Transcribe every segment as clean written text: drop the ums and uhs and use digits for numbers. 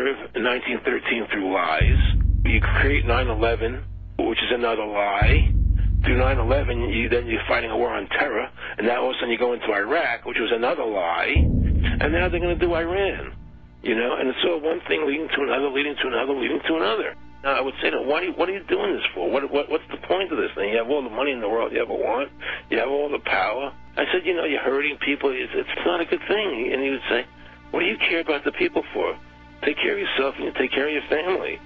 nerve in 1913 through lies. You create 9/11, which is another lie. Through 9/11, then you're fighting a war on terror, and now all of a sudden you go into Iraq, which was another lie, and now they're going to do Iran, you know, and it's all one thing leading to another, leading to another, leading to another. Now, I would say, what are you doing this for? What's the point of this thing? You have all the money in the world you ever want. You have all the power. I said, you know, you're hurting people. It's not a good thing. And he would say, what do you care about the people for? Take care of yourself and you take care of your family.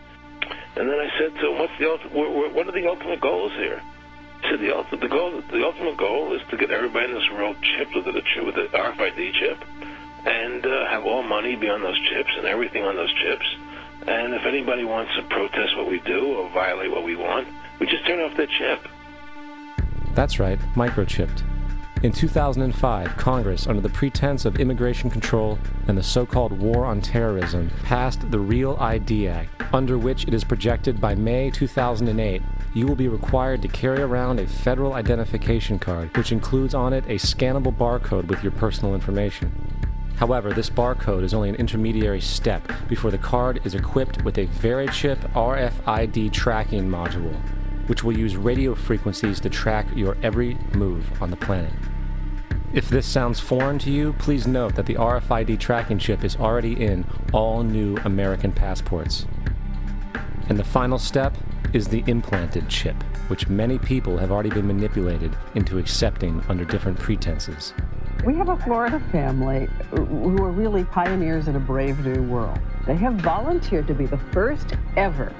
And then I said to him, what are the ultimate goals here? He said, the ultimate goal is to get everybody in this world chipped with the RFID chip and have all money be on those chips and everything on those chips. And if anybody wants to protest what we do or violate what we want, we just turn off their chip. That's right, microchipped. In 2005, Congress, under the pretense of immigration control and the so-called war on terrorism, passed the Real ID Act, under which it is projected by May 2008, you will be required to carry around a federal identification card, which includes on it a scannable barcode with your personal information. However, this barcode is only an intermediary step before the card is equipped with a VeriChip RFID tracking module, which will use radio frequencies to track your every move on the planet. If this sounds foreign to you, please note that the RFID tracking chip is already in all new American passports. And the final step is the implanted chip, which many people have already been manipulated into accepting under different pretenses. We have a Florida family who are really pioneers in a brave new world. They have volunteered to be the first ever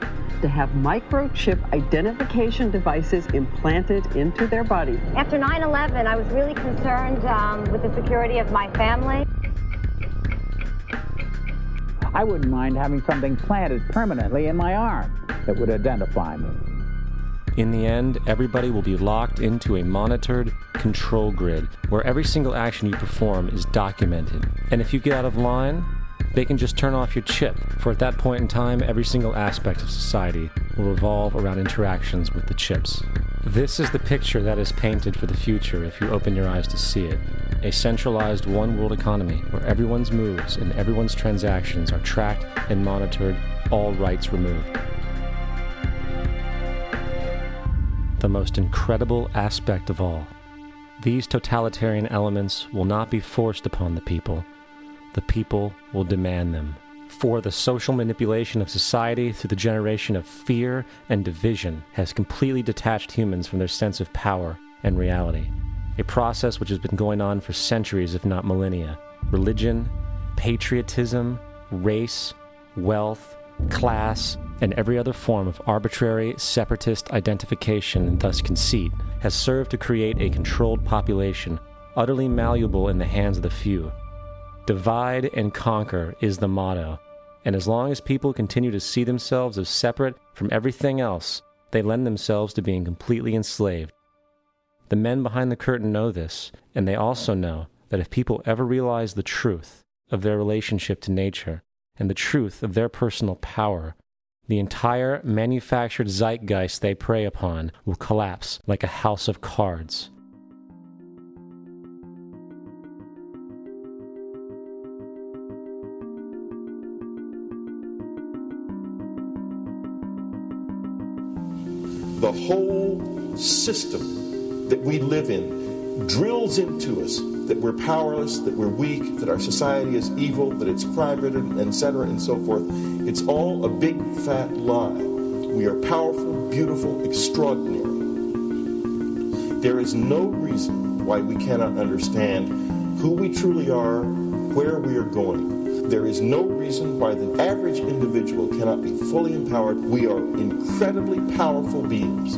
to have microchip identification devices implanted into their body. After 9/11, I was really concerned with the security of my family. I wouldn't mind having something planted permanently in my arm that would identify me. In the end, everybody will be locked into a monitored control grid where every single action you perform is documented. And if you get out of line, they can just turn off your chip, for at that point in time, every single aspect of society will revolve around interactions with the chips. This is the picture that is painted for the future if you open your eyes to see it. A centralized one-world economy where everyone's moves and everyone's transactions are tracked and monitored, all rights removed. The most incredible aspect of all. These totalitarian elements will not be forced upon the people. The people will demand them. For the social manipulation of society through the generation of fear and division has completely detached humans from their sense of power and reality. A process which has been going on for centuries, if not millennia. Religion, patriotism, race, wealth, class, and every other form of arbitrary, separatist identification and thus conceit has served to create a controlled population, utterly malleable in the hands of the few. Divide and conquer is the motto, and as long as people continue to see themselves as separate from everything else, they lend themselves to being completely enslaved. The men behind the curtain know this, and they also know that if people ever realize the truth of their relationship to nature and the truth of their personal power, the entire manufactured zeitgeist they prey upon will collapse like a house of cards. The whole system that we live in drills into us that we're powerless, that we're weak, that our society is evil, that it's crime-ridden, etc., and so forth. It's all a big, fat lie. We are powerful, beautiful, extraordinary. There is no reason why we cannot understand who we truly are, where we are going. There is no reason why the average individual cannot be fully empowered. We are incredibly powerful beings.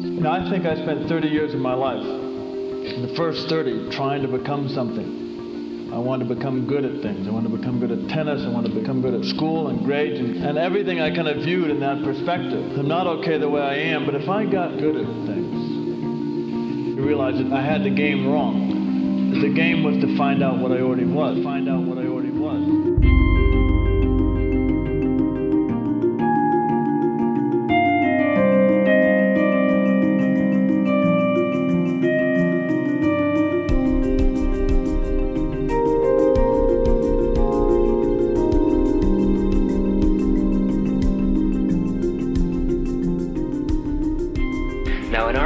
You know, I think I spent 30 years of my life, in the first 30, trying to become something. I wanted to become good at things. I wanted to become good at tennis. I wanted to become good at school and grades and everything I kind of viewed in that perspective. I'm not okay the way I am, but if I got good at things, I realized that I had the game wrong. The game was to find out what I already was. Find out what I already was.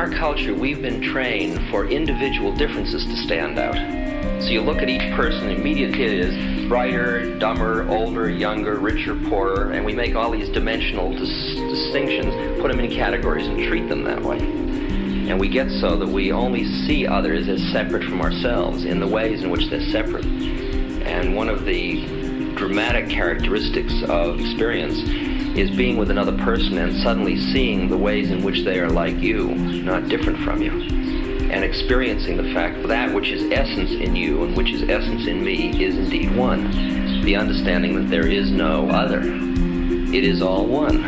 our culture, we've been trained for individual differences to stand out. So you look at each person, immediately it is brighter, dumber, older, younger, richer, poorer, and we make all these dimensional distinctions, put them in categories and treat them that way. And we get so that we only see others as separate from ourselves in the ways in which they're separate. And one of the dramatic characteristics of experience is being with another person and suddenly seeing the ways in which they are like you, not different from you. And experiencing the fact that which is essence in you and which is essence in me is indeed one. The understanding that there is no other. It is all one.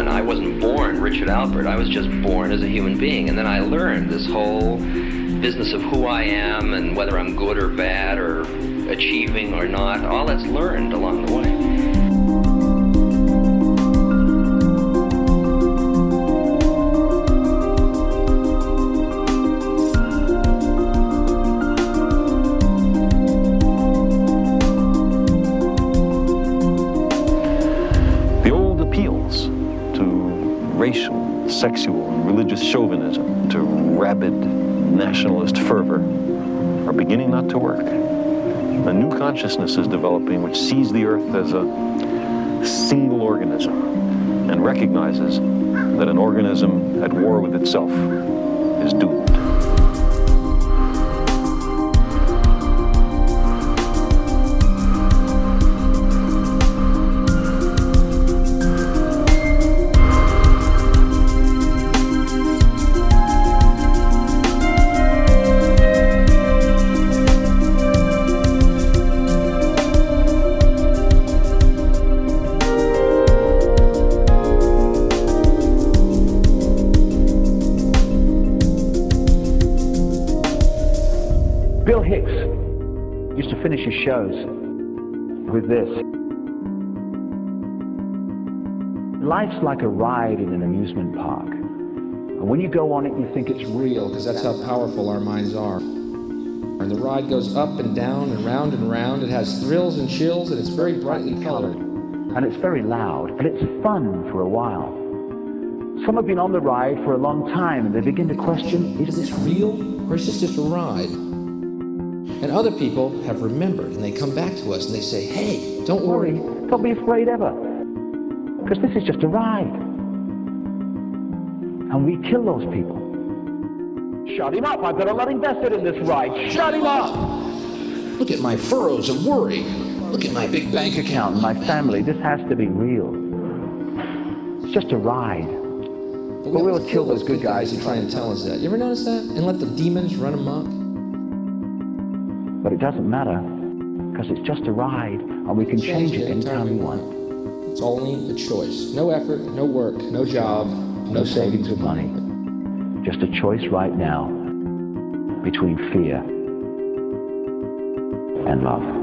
And I wasn't born Richard Alpert, I was just born as a human being. And then I learned this whole business of who I am and whether I'm good or bad or achieving or not. All that's learned along the way. Racial, sexual, and religious chauvinism to rabid nationalist fervor are beginning not to work. A new consciousness is developing which sees the earth as a single organism and recognizes that an organism at war with itself is doomed. Shows with this. Life's like a ride in an amusement park. And when you go on it, you think it's real, because that's how powerful our minds are. And the ride goes up and down and round and round. It has thrills and chills, and it's very brightly colored. And it's very loud, but it's fun for a while. Some have been on the ride for a long time, and they begin to question, is this real, or is this just a ride? And other people have remembered, and they come back to us and they say, hey, don't worry. Don't be afraid ever, because this is just a ride. And we kill those people. Shut him up. I've got a lot invested in this ride. Shut him up. Look at my furrows of worry. Look at my big bank account and my family. This has to be real. It's just a ride. But we'll kill those good guys who try and tell us that. You ever notice that? And let the demons run amok? But it doesn't matter, because it's just a ride, and we can change it anytime we want. It's only a choice. No effort, no work, no job, no savings of money. Just a choice right now between fear and love.